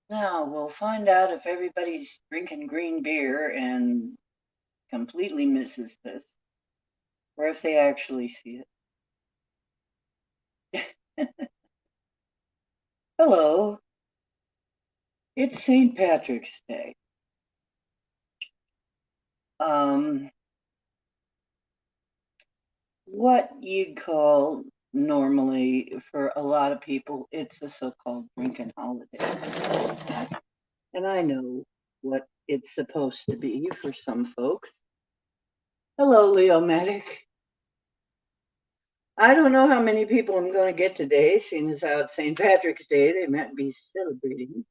Now we'll find out if everybody's drinking green beer and completely misses this, or if they actually see it. Hello, it's St. Patrick's Day. Um, what you'd call normally for a lot of people, it's a so-called drinking holiday. And I know what it's supposed to be for some folks. Hello, Leo Medic. I don't know how many people I'm going to get today, seeing as how it's St. Patrick's Day. They might be celebrating.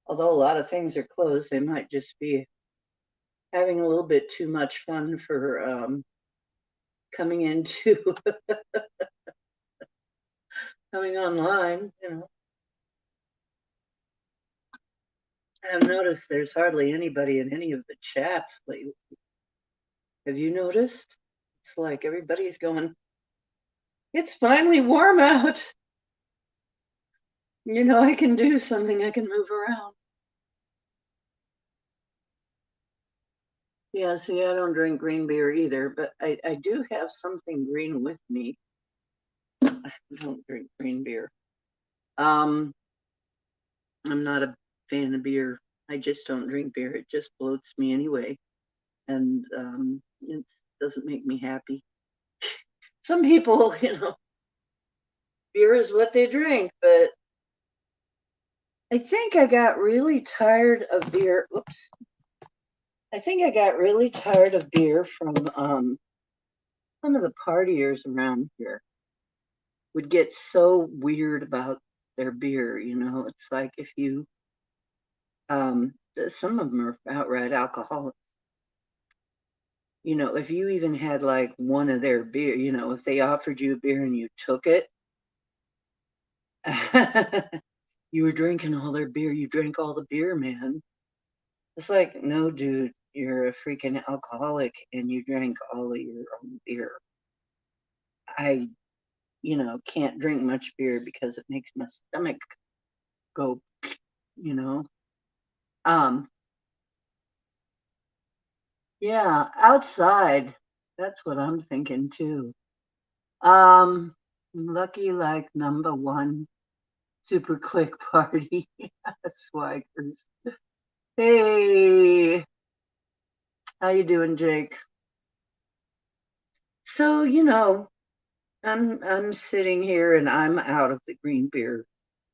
Although a lot of things are closed, they might just be having a little bit too much fun for coming into coming online. I've noticed there's hardly anybody in any of the chats lately. Have you noticed? It's like everybody's going, it's finally warm out. I can do something, I can move around. Yeah, see, I don't drink green beer either, but I do have something green with me. I don't drink green beer. Um, I'm not a fan of beer. I just don't drink beer. It just bloats me anyway. And it doesn't make me happy. Some people, beer is what they drink, but I think I got really tired of beer. Oops. I think I got really tired of beer from some of the partiers around here would get so weird about their beer. It's like if you, um, some of them are outright alcoholic. If you even had like one of their beer, if they offered you a beer and you took it, you were drinking all their beer. You drank all the beer, man. It's like, no, dude, you're a freaking alcoholic and you drank all of your own beer. I, can't drink much beer because it makes my stomach go, you know. Um, yeah, outside, that's what I'm thinking too. Lucky like number one super click party. Swaggers. Hey, how you doing, Jake? So, I'm sitting here and I'm out of the green beer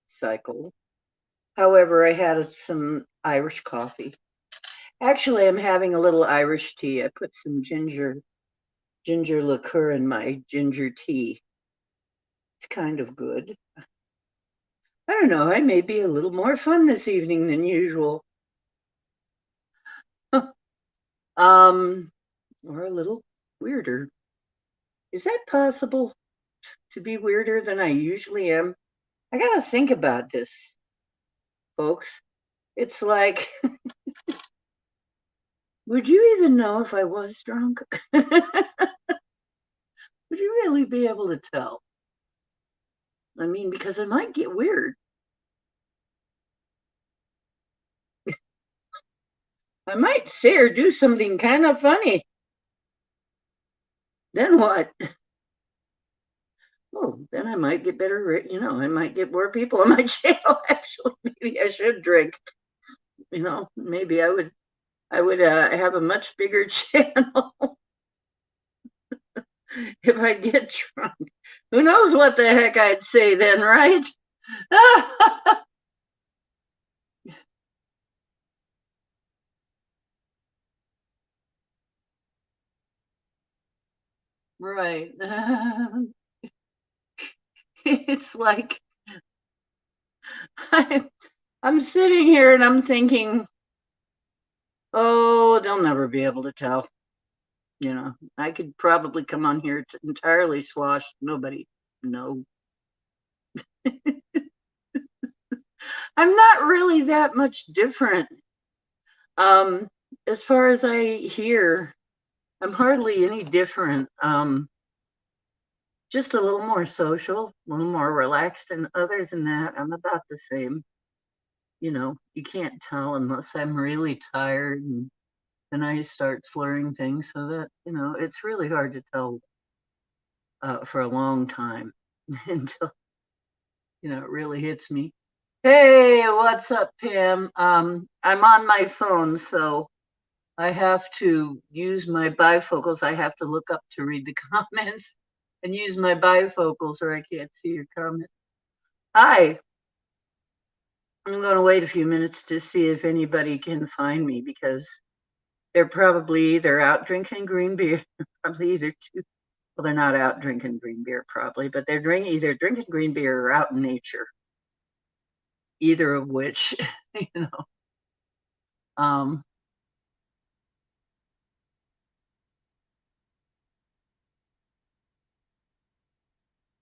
cycle. However, I had some Irish coffee. Actually, I'm having a little Irish tea. I put some ginger liqueur in my ginger tea. It's kind of good. I don't know, I may be a little more fun this evening than usual. um, or a little weirder. Is that possible to be weirder than I usually am? I gotta think about this, folks. It's like, would you even know if I was drunk? Would you really be able to tell? I mean, because I might get weird. I might say or do something kind of funny. Then what? Oh, then I might get better, I might get more people in my channel. Actually, maybe I should drink. Maybe I would have a much bigger channel if I get drunk. Who knows what the heck I'd say then, right? Right. It's like I'm, I'm sitting here and I'm thinking, oh, they'll never be able to tell. I could probably come on here entirely sloshed. Nobody know. I'm not really that much different. Um, as far as I hear, I'm hardly any different. Just a little more social, a little more relaxed, and other than that, I'm about the same. you can't tell unless I'm really tired, and then I start slurring things, so that, it's really hard to tell for a long time until, it really hits me. Hey, what's up, Pam? I'm on my phone, so I have to use my bifocals. I have to look up to read the comments and use my bifocals, or I can't see your comment. Hi. I'm going to wait a few minutes to see if anybody can find me, because they're probably either out drinking green beer, probably either two. Well, they're not out drinking green beer, probably, but they're either drinking green beer or out in nature. Either of which, you know. Um,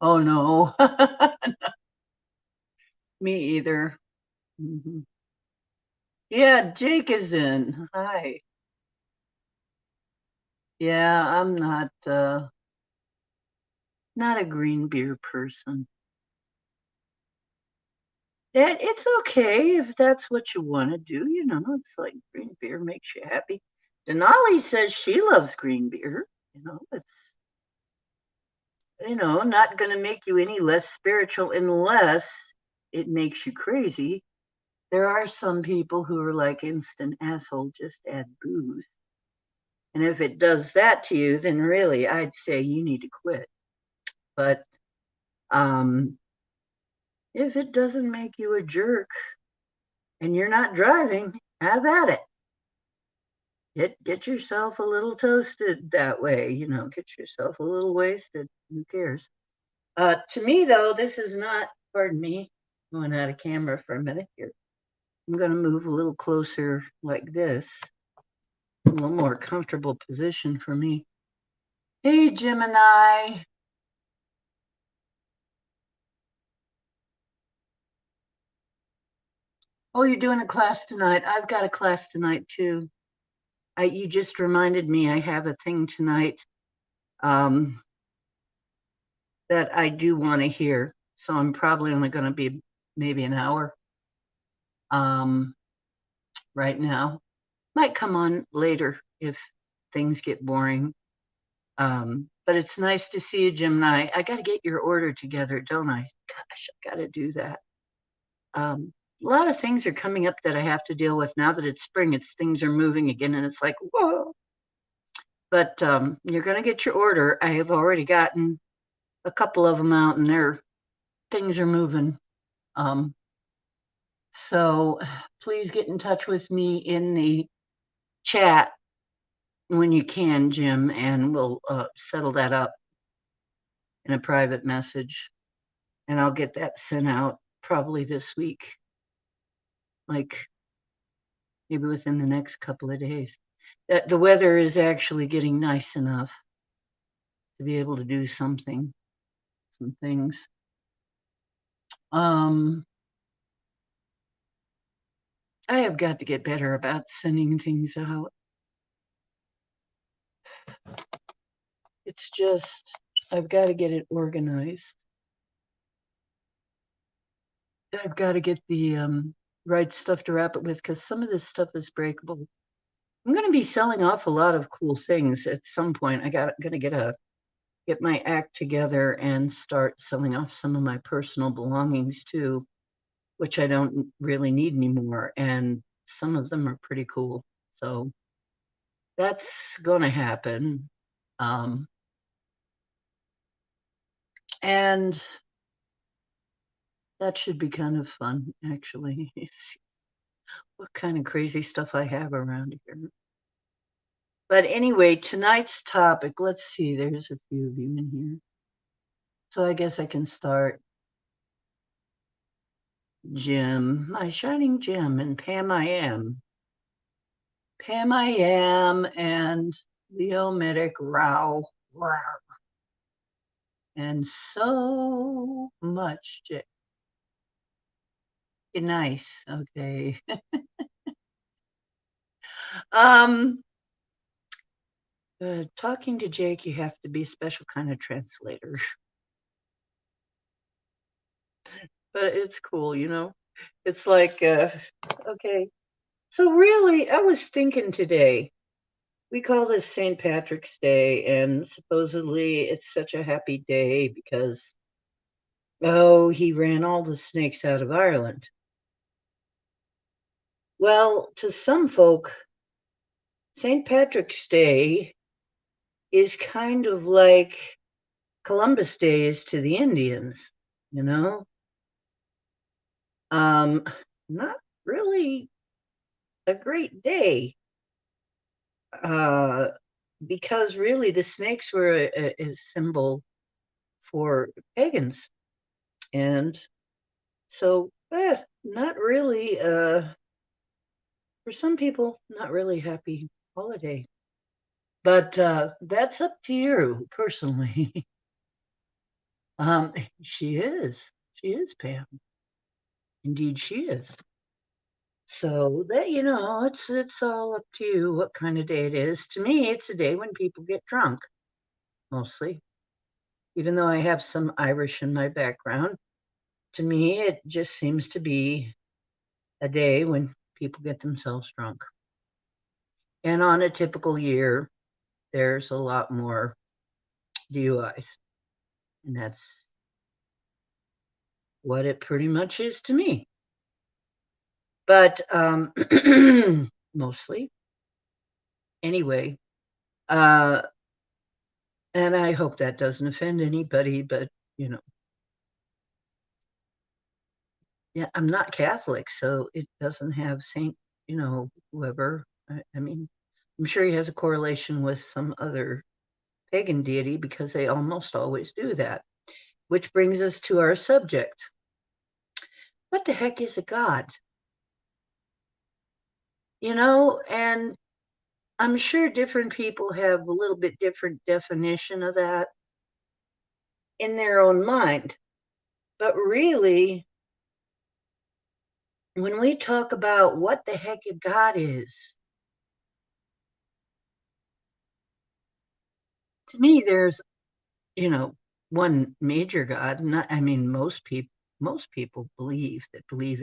oh no, me either. Mhm. Yeah, Jake is in. Hi. Yeah, I'm not a green beer person. It's okay if that's what you want to do. It's like green beer makes you happy. Denali says she loves green beer. It's not going to make you any less spiritual unless it makes you crazy. There are some people who are like instant asshole, just add booze. And if it does that to you, then really I'd say you need to quit. But um, if it doesn't make you a jerk and you're not driving, have at it. Get yourself a little toasted that way, get yourself a little wasted. Who cares? To me, though, this is not, pardon me, going out of camera for a minute here. I'm going to move a little closer like this, a little more comfortable position for me. Hey, Gemini. Oh, you're doing a class tonight. I've got a class tonight, too. You just reminded me I have a thing tonight um, that I do want to hear. So I'm probably only going to be maybe an hour um, right now. Might come on later if things get boring. But it's nice to see you, Gemini. I got to get your order together, don't I? Gosh, I got to do that. A lot of things are coming up that I have to deal with now that it's spring. Things are moving again, and it's like, whoa. But you're going to get your order. I have already gotten a couple of them out, and things are moving. So please get in touch with me in the chat when you can, Jim, and we'll settle that up in a private message. And I'll get that sent out probably this week, like maybe within the next couple of days. The weather is actually getting nice enough to be able to do some things. I have got to get better about sending things out. It's just, I've got to get it organized. I've got to get the right stuff to wrap it with, because some of this stuff is breakable. I'm going to be selling off a lot of cool things at some point. Gonna get my act together and start selling off some of my personal belongings too, which I don't really need anymore. And some of them are pretty cool. So that's going to happen. And that should be kind of fun, actually. What kind of crazy stuff I have around here. But anyway, tonight's topic, let's see, there's a few of you in here. So I guess I can start. Jim, my shining gem, and Pam I am. Pam I am, and Leo Medic Row. And so much. Nice. Okay. um Talking to Jake, you have to be a special kind of translator. But it's cool, It's like, okay. So really, I was thinking today, we call this St. Patrick's Day, and supposedly it's such a happy day because, oh, he ran all the snakes out of Ireland. Well, to some folk, St. Patrick's Day is kind of like Columbus Day is to the Indians, you know? Um, Not really a great day, uh, because really the snakes were a symbol for pagans. And so, not really, for some people, not really happy holiday. But that's up to you personally. um, she is. She is, Pam. Indeed, she is. So that it's all up to you what kind of day it is. To me, it's a day when people get drunk, mostly. Even though I have some Irish in my background, to me, it just seems to be a day when people get themselves drunk. And on a typical year, there's a lot more DUIs. And that's what it pretty much is to me. But mostly, anyway. Uh, and I hope that doesn't offend anybody, but you know, yeah, I'm not Catholic, so it doesn't have Saint, whoever. I mean, I'm sure he has a correlation with some other pagan deity because they almost always do that. Which brings us to our subject. What the heck is a god? And I'm sure different people have a little bit different definition of that in their own mind. But really, when we talk about what the heck a god is, to me, there's, one major god. Not, I mean, most people believe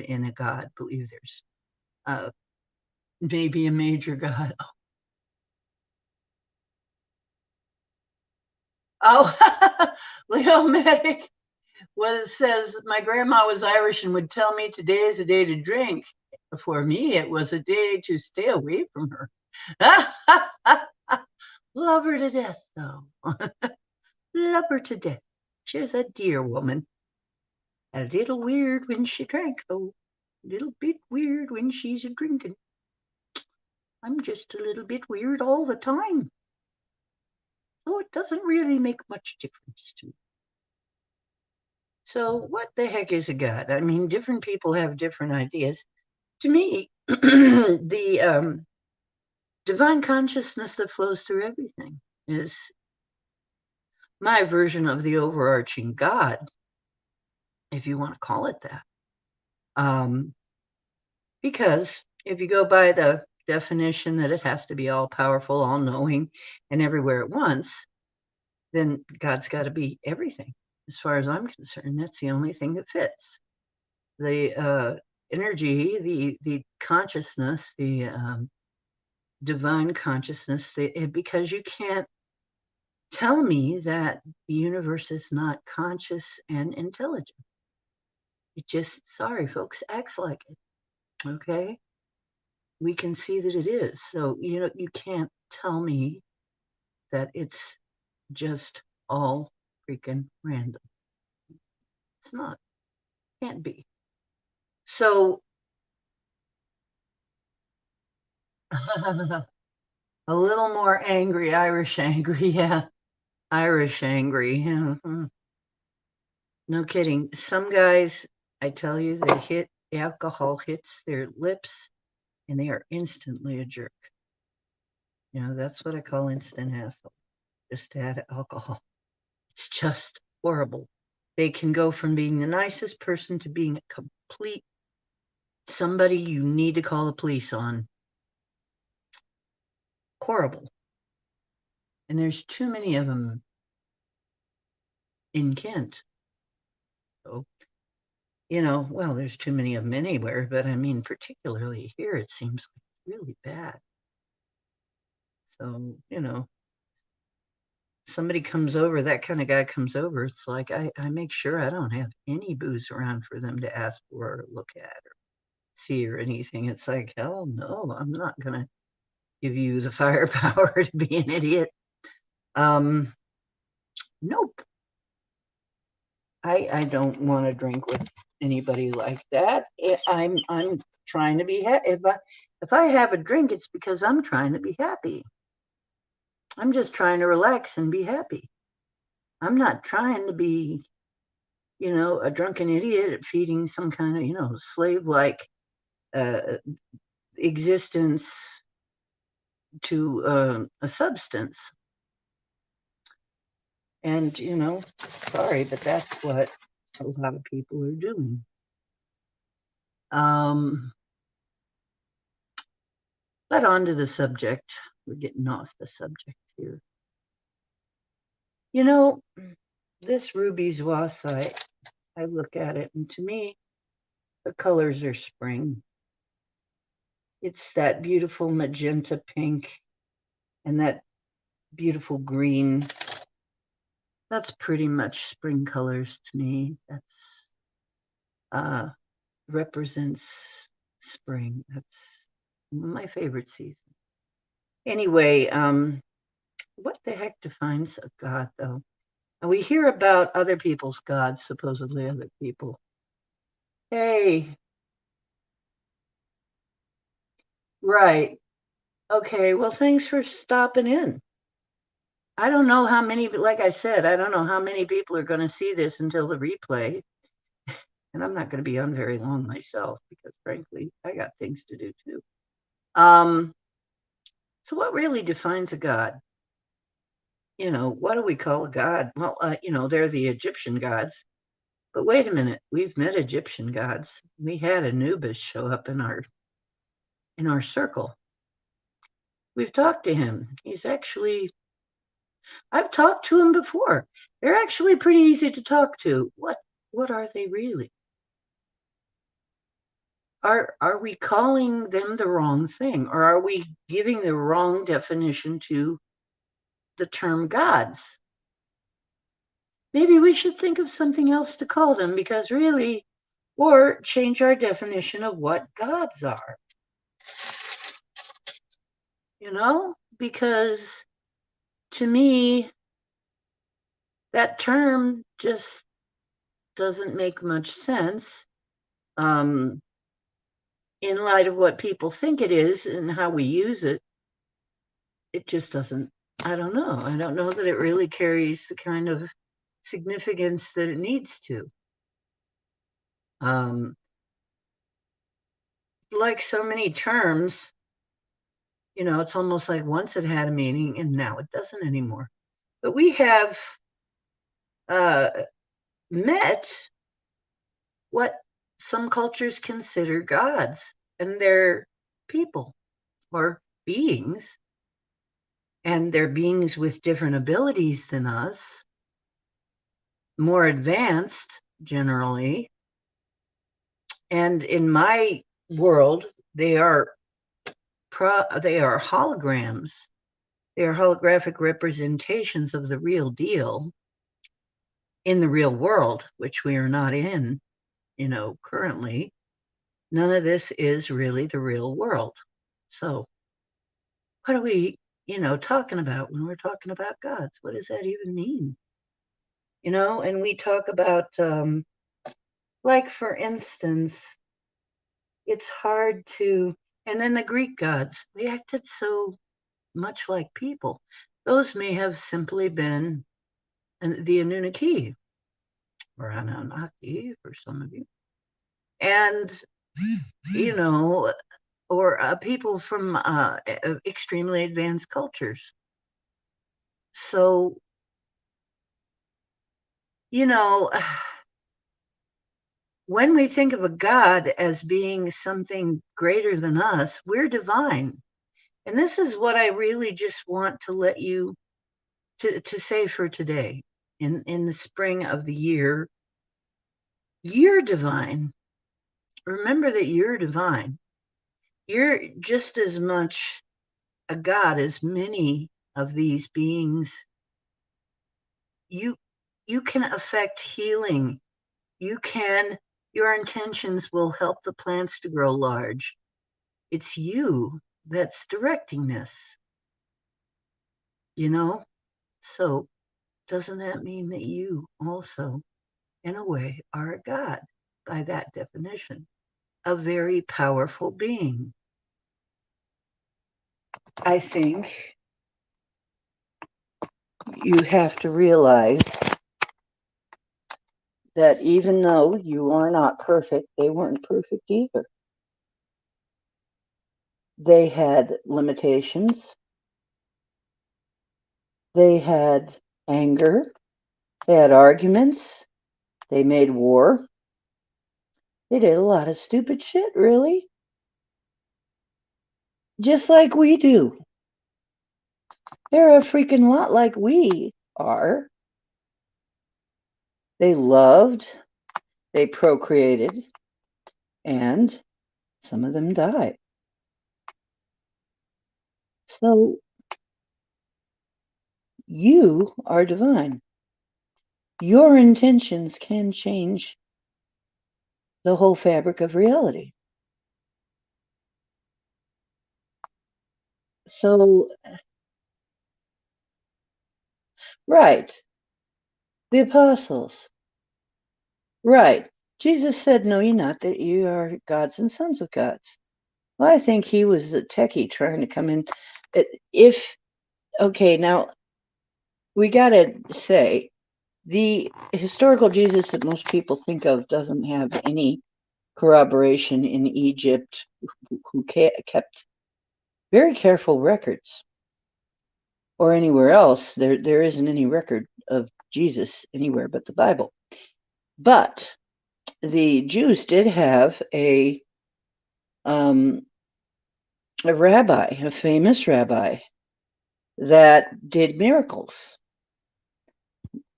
in a god, believe there's uh, maybe a major god. Oh, Leo Medic says my grandma was Irish and would tell me today is a day to drink. For me, it was a day to stay away from her. Love her to death, though. Love her to death. She was a dear woman. A little weird when she drank, though. A little bit weird when she's a drinking. I'm just a little bit weird all the time. So it doesn't really make much difference to me. So what the heck is a god? I mean, different people have different ideas. To me, the divine consciousness that flows through everything is my version of the overarching God, if you want to call it that. Because if you go by the definition that it has to be all powerful, all knowing, and everywhere at once, then God's got to be everything. As far as I'm concerned, that's the only thing that fits. The energy, the consciousness, the divine consciousness, because you can't tell me that the universe is not conscious and intelligent. It just, sorry, folks, acts like it. Okay? We can see that it is. So, you can't tell me that it's just all freaking random. It's not. Can't be. So, a little more angry, Irish angry. Yeah. Irish angry. Yeah. No kidding. Some guys, I tell you, alcohol hits their lips and they are instantly a jerk. That's what I call instant asshole. Just add alcohol. It's just horrible. They can go from being the nicest person to being a complete somebody you need to call the police on. Horrible. And there's too many of them in Kent. So well, there's too many of them anywhere, but I mean, particularly here, it seems like really bad. So, somebody comes over, that kind of guy comes over, it's like I make sure I don't have any booze around for them to ask for or look at or see or anything. It's like, hell no, I'm not going to give you the firepower to be an idiot. Nope. I don't want to drink with anybody like that. I'm trying to be happy. If I have a drink, it's because I'm trying to be happy. I'm just trying to relax and be happy. I'm not trying to be, a drunken idiot feeding some kind of, slave-like existence to a substance. And, sorry, but that's what a lot of people are doing. But on to the subject. We're getting off the subject here. This ruby zoisite, I look at it, and to me, the colors are spring. It's that beautiful magenta pink and that beautiful green. That's pretty much spring colors to me. That's represents spring. That's my favorite season. Anyway, what the heck defines a god, though? And we hear about other people's gods, supposedly other people. Hey, right. Okay, well, thanks for stopping in. I don't know how many, like I said, I don't know how many people are going to see this until the replay. And I'm not going to be on very long myself because, frankly, I got things to do too. So what really defines a god? What do we call a god? Well, they're the Egyptian gods. But wait a minute, we've met Egyptian gods. We had Anubis show up in our circle. We've talked to him. I've talked to him before. They're actually pretty easy to talk to. What are they really? Are we calling them the wrong thing, or are we giving the wrong definition to the term gods? Maybe we should think of something else to call them, because really, or change our definition of what gods are. Because to me, that term just doesn't make much sense in light of what people think it is and how we use it. It just doesn't. I don't know. I don't know that it really carries the kind of significance that it needs to. Like so many terms, it's almost like once it had a meaning and now it doesn't anymore. But we have met what some cultures consider gods, and they're people or beings, and they're beings with different abilities than us, more advanced generally. And in my world, they are holograms. They are holographic representations of the real deal in the real world, which we are not in, currently. None of this is really the real world. So what are we, talking about when we're talking about gods? What does that even mean? And we talk about, like, for instance, it's hard to, and then the Greek gods, they acted so much like people. Those may have simply been the Anunnaki or Anunnaki for some of you. And, or people from extremely advanced cultures. So, when we think of a god as being something greater than us, we're divine. And this is what I really just want to let you to say for today. In the spring of the year You're divine. Remember that you're divine. You're just as much a god as many of these beings. You can affect healing. Your intentions will help the plants to grow large. It's you that's directing this, you know? So doesn't that mean that you also, in a way, are a god by that definition? A very powerful being. I think you have to realize that even though you are not perfect, they weren't perfect either. They had limitations. They had anger. They had arguments. They made war. They did a lot of stupid shit, really. Just like we do. They're a freaking lot like we are. They loved, they procreated, and some of them died. So you are divine. Your intentions can change the whole fabric of reality. So, right, the apostles, right. Jesus said, no, you're not, that you are gods and sons of gods. Well, I think he was a techie trying to come in. Okay, now we got to say, the historical Jesus that most people think of doesn't have any corroboration in Egypt, who kept very careful records, or anywhere else. There isn't any record of Jesus anywhere but the Bible. But the Jews did have a rabbi, a famous rabbi, that did miracles,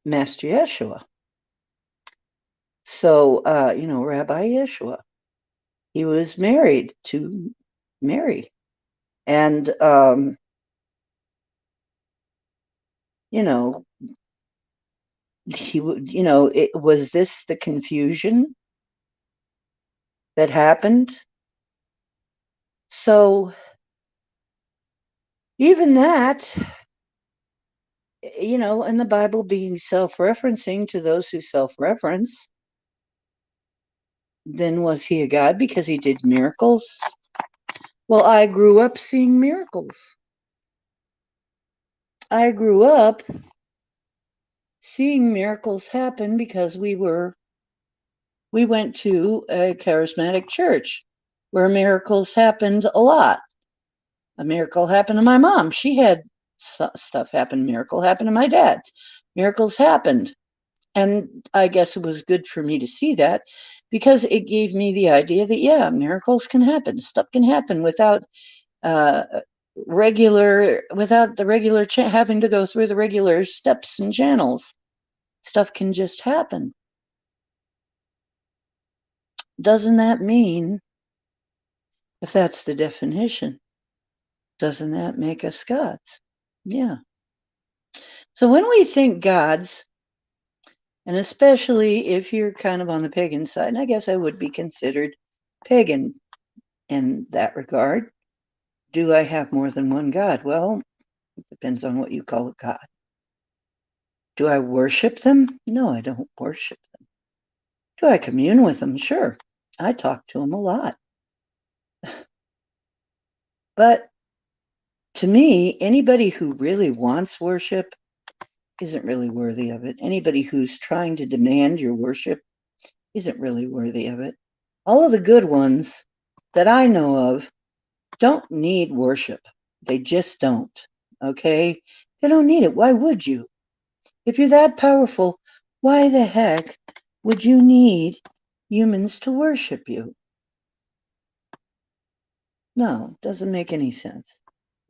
Master Yeshua. So, Rabbi Yeshua, he was married to Mary. And, he would, was this the confusion that happened? So even that, and the Bible being self-referencing to those who self-reference, then was he a god because he did miracles? Well, I grew up seeing miracles. I grew up seeing miracles happen because we went to a charismatic church where miracles happened a lot. A miracle happened to my mom. She had stuff happen. Miracle happened to my dad. Miracles happened. And I guess it was good for me to see that, because it gave me the idea that, yeah, miracles can happen. Stuff can happen without the regular having to go through the regular steps and channels. Stuff can just happen. Doesn't that mean, if that's the definition, doesn't that make us gods? Yeah. So when we think gods, and especially if you're kind of on the pagan side, and I guess I would be considered pagan in that regard, do I have more than one God? Well, it depends on what you call a God. Do I worship them? No, I don't worship them. Do I commune with them? Sure. I talk to them a lot. But to me, anybody who really wants worship isn't really worthy of it. Anybody who's trying to demand your worship isn't really worthy of it. All of the good ones that I know of don't need worship. They just don't. Okay? They don't need it. Why would you? If you're that powerful, why the heck would you need humans to worship you? No, doesn't make any sense.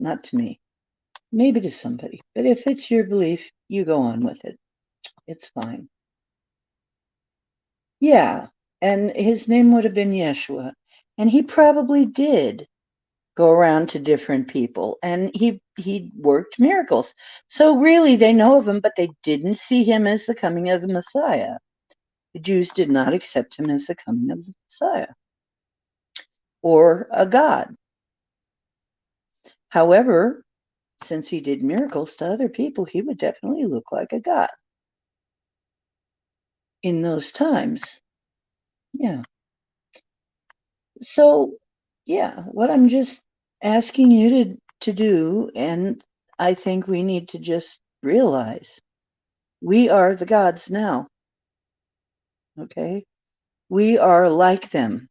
Not to me. Maybe to somebody. But if it's your belief, you go on with it. It's fine. Yeah, and his name would have been Yeshua. And he probably did go around to different people, and he worked miracles. So really they know of him, but they didn't see him as the coming of the Messiah. The Jews did not accept him as the coming of the Messiah or a God. However, since he did miracles to other people, he would definitely look like a God in those times. Yeah. So, yeah, what I'm just asking you to do, and I think we need to just realize we are the gods now, okay? We are like them.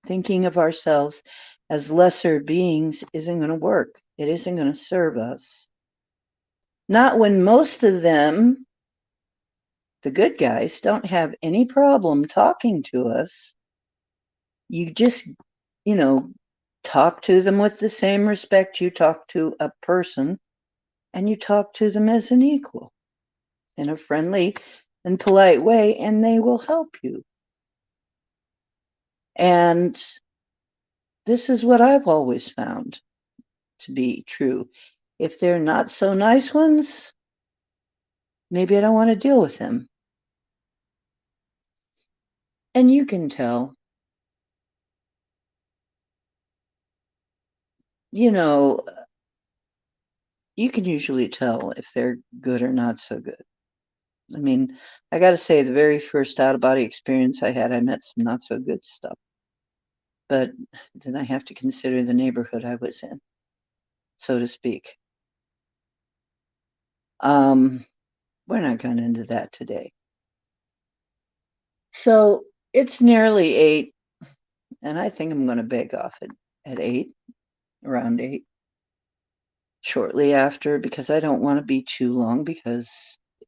Thinking of ourselves as lesser beings isn't going to work. It isn't going to serve us. Not when most of them, the good guys, don't have any problem talking to us. You just, you know, talk to them with the same respect you talk to a person, and you talk to them as an equal in a friendly and polite way, and they will help you. And this is what I've always found to be true. If they're not so nice ones, maybe I don't want to deal with them. And you can tell, you know, you can usually tell if they're good or not so good. I mean, I got to say, the very first out of body experience I had, I met some not so good stuff. But then I have to consider the neighborhood I was in, so to speak. Um, we're not going into that today. So it's nearly 8, and I think I'm going to bake off at 8, around 8, shortly after, because I don't want to be too long because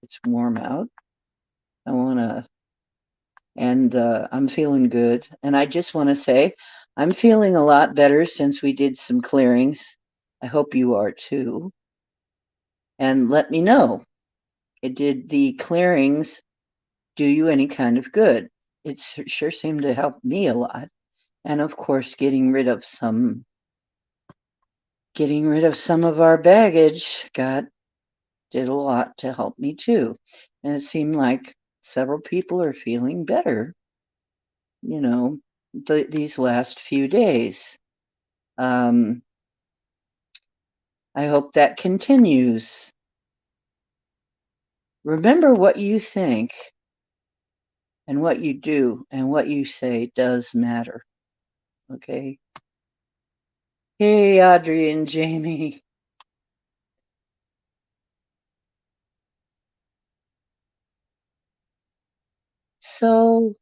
it's warm out. I want to, and I'm feeling good. And I just want to say, I'm feeling a lot better since we did some clearings. I hope you are too. And let me know. Did the clearings do you any kind of good? It sure seemed to help me a lot. And of course, getting rid of some of our baggage did a lot to help me too. And it seemed like several people are feeling better, you know, these last few days. Um, I hope that continues. Remember, what you think and what you do and what you say does matter. Okay. Hey, Audrey and Jamie. So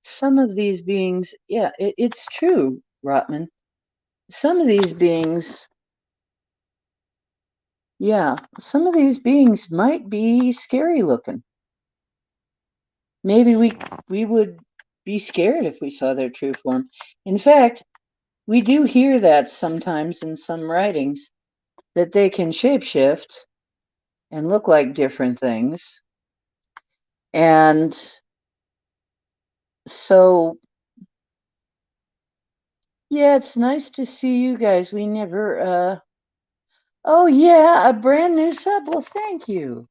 some of these beings, yeah, it's true, Rotman. Some of these beings, yeah, some of these beings might be scary looking. Maybe we would be scared if we saw their true form. In fact, we do hear that sometimes in some writings that they can shapeshift and look like different things. And so, yeah, it's nice to see you guys. We never, oh, yeah, a brand new sub. Well, thank you.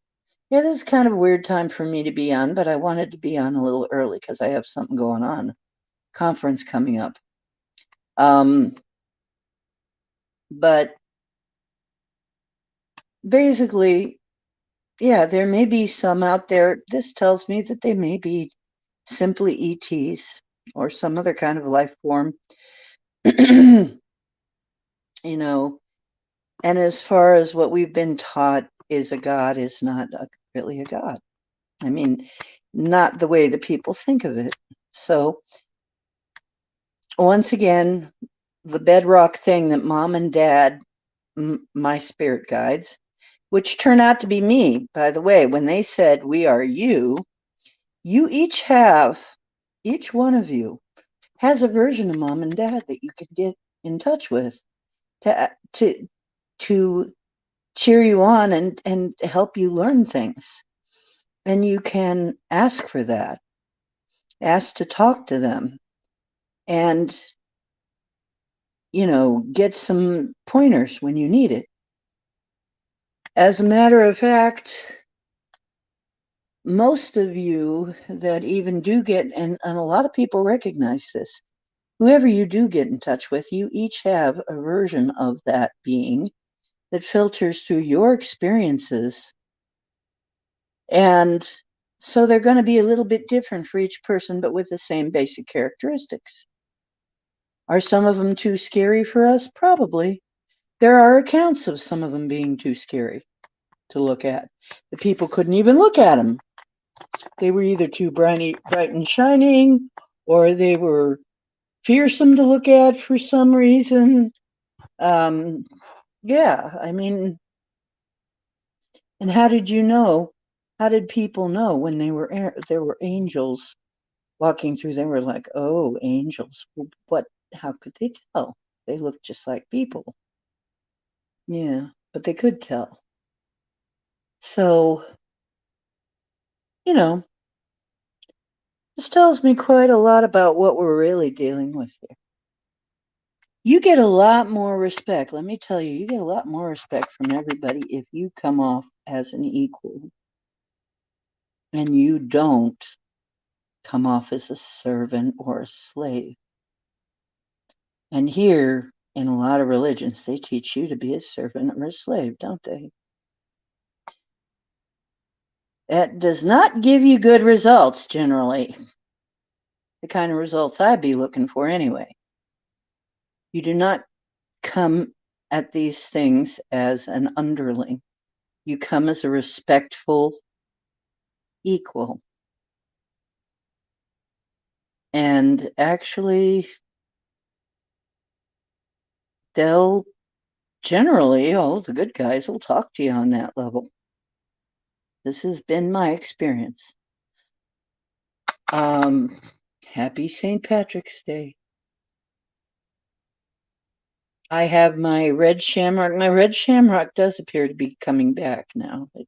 Yeah, this is kind of a weird time for me to be on, but I wanted to be on a little early because I have something going on, conference coming up. Um, but basically, yeah, there may be some out there. This tells me that they may be simply ETs or some other kind of life form. you know, and as far as what we've been taught is a god is not really a god. I mean, not the way that people think of it. So, once again, the bedrock thing that mom and dad, my spirit guides, which turn out to be me, by the way, when they said, "We are you," you each one of you has a version of mom and dad that you can get in touch with to to cheer you on and help you learn things. And you can ask for that, ask to talk to them, and, get some pointers when you need it. As a matter of fact, most of you that even do get, and a lot of people recognize this, whoever you do get in touch with, you each have a version of that being that filters through your experiences. And so they're going to be a little bit different for each person, but with the same basic characteristics. Are some of them too scary for us? Probably. There are accounts of some of them being too scary to look at. The people couldn't even look at them. They were either too bright and shining, or they were fearsome to look at for some reason. Yeah, I mean, and how did you know? How did people know when there were angels walking through? They were like, oh, angels. What? How could they tell? They looked just like people. Yeah, but they could tell. So, you know, this tells me quite a lot about what we're really dealing with here. You get a lot more respect. Let me tell you, you get a lot more respect from everybody if you come off as an equal and you don't come off as a servant or a slave. And here, in a lot of religions, they teach you to be a servant or a slave, don't they? That does not give you good results, generally. The kind of results I'd be looking for anyway. You do not come at these things as an underling. You come as a respectful equal. And actually, they'll generally, all the good guys will talk to you on that level. This has been my experience. Happy St. Patrick's Day. I have my red shamrock. My red shamrock does appear to be coming back now. It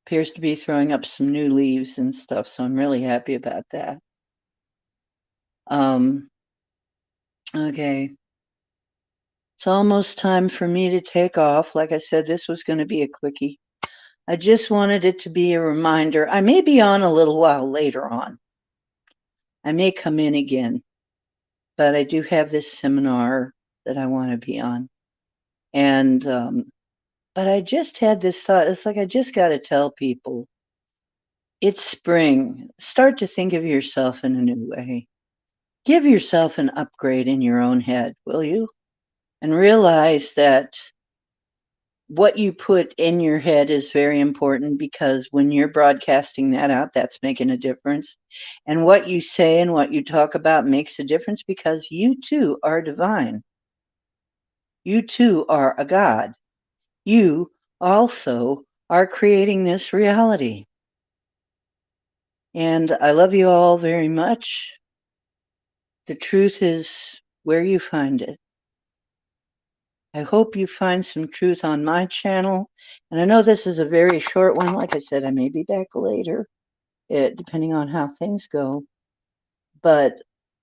appears to be throwing up some new leaves and stuff, so I'm really happy about that. Okay. It's almost time for me to take off. Like I said, this was going to be a quickie. I just wanted it to be a reminder. I may be on a little while later on. I may come in again, but I do have this seminar that I want to be on. And, but I just had this thought. It's like I just got to tell people it's spring. Start to think of yourself in a new way. Give yourself an upgrade in your own head, will you? And realize that what you put in your head is very important, because when you're broadcasting that out, that's making a difference. And what you say and what you talk about makes a difference, because you too are divine. You too are a God. You also are creating this reality. And I love you all very much. The truth is where you find it. I hope you find some truth on my channel. And I know this is a very short one. Like I said, I may be back later, depending on how things go. But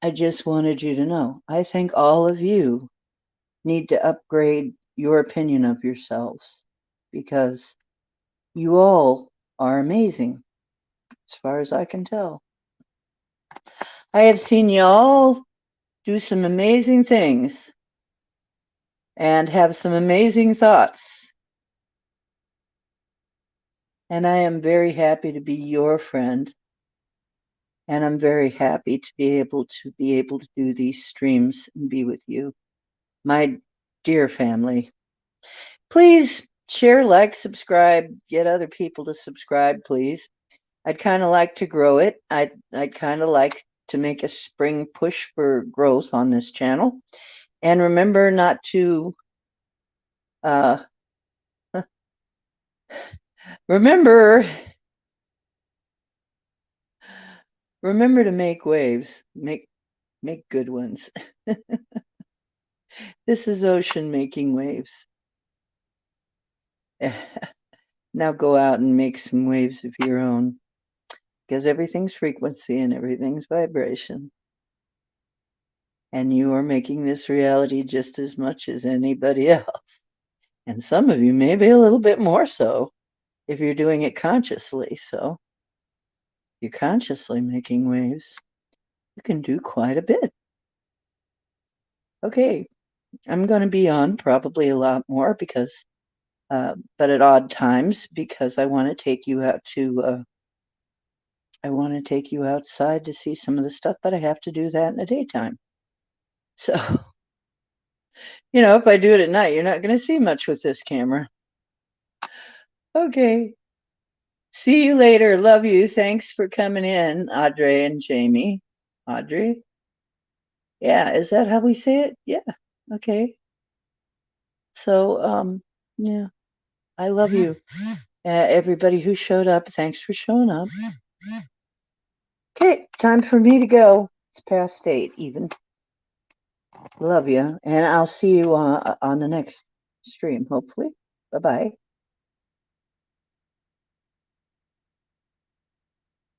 I just wanted you to know, I think all of you need to upgrade your opinion of yourselves, because you all are amazing, as far as I can tell. I have seen you all do some amazing things and have some amazing thoughts. And I am very happy to be your friend. And I'm very happy to be able to do these streams and be with you, my dear family. Please share, like, subscribe, get other people to subscribe, please. I'd kind of like to grow it. I'd kind of like to make a spring push for growth on this channel. And remember not to remember to make waves. Make good ones. This is Ocean making waves. Now go out and make some waves of your own, because everything's frequency and everything's vibration. And you are making this reality just as much as anybody else. And some of you maybe a little bit more so if you're doing it consciously. So you're consciously making waves. You can do quite a bit. Okay, I'm going to be on probably a lot more because, but at odd times, because I want to take you out to, I want to take you outside to see some of the stuff, but I have to do that in the daytime. So, if I do it at night, you're not going to see much with this camera. Okay. See you later. Love you. Thanks for coming in, Audrey and Jamie. Audrey? Yeah, is that how we say it? Yeah. Okay. So, yeah, I love you. Everybody who showed up, thanks for showing up. Okay, time for me to go. It's past 8 even. Love you. And I'll see you on the next stream, hopefully. Bye-bye.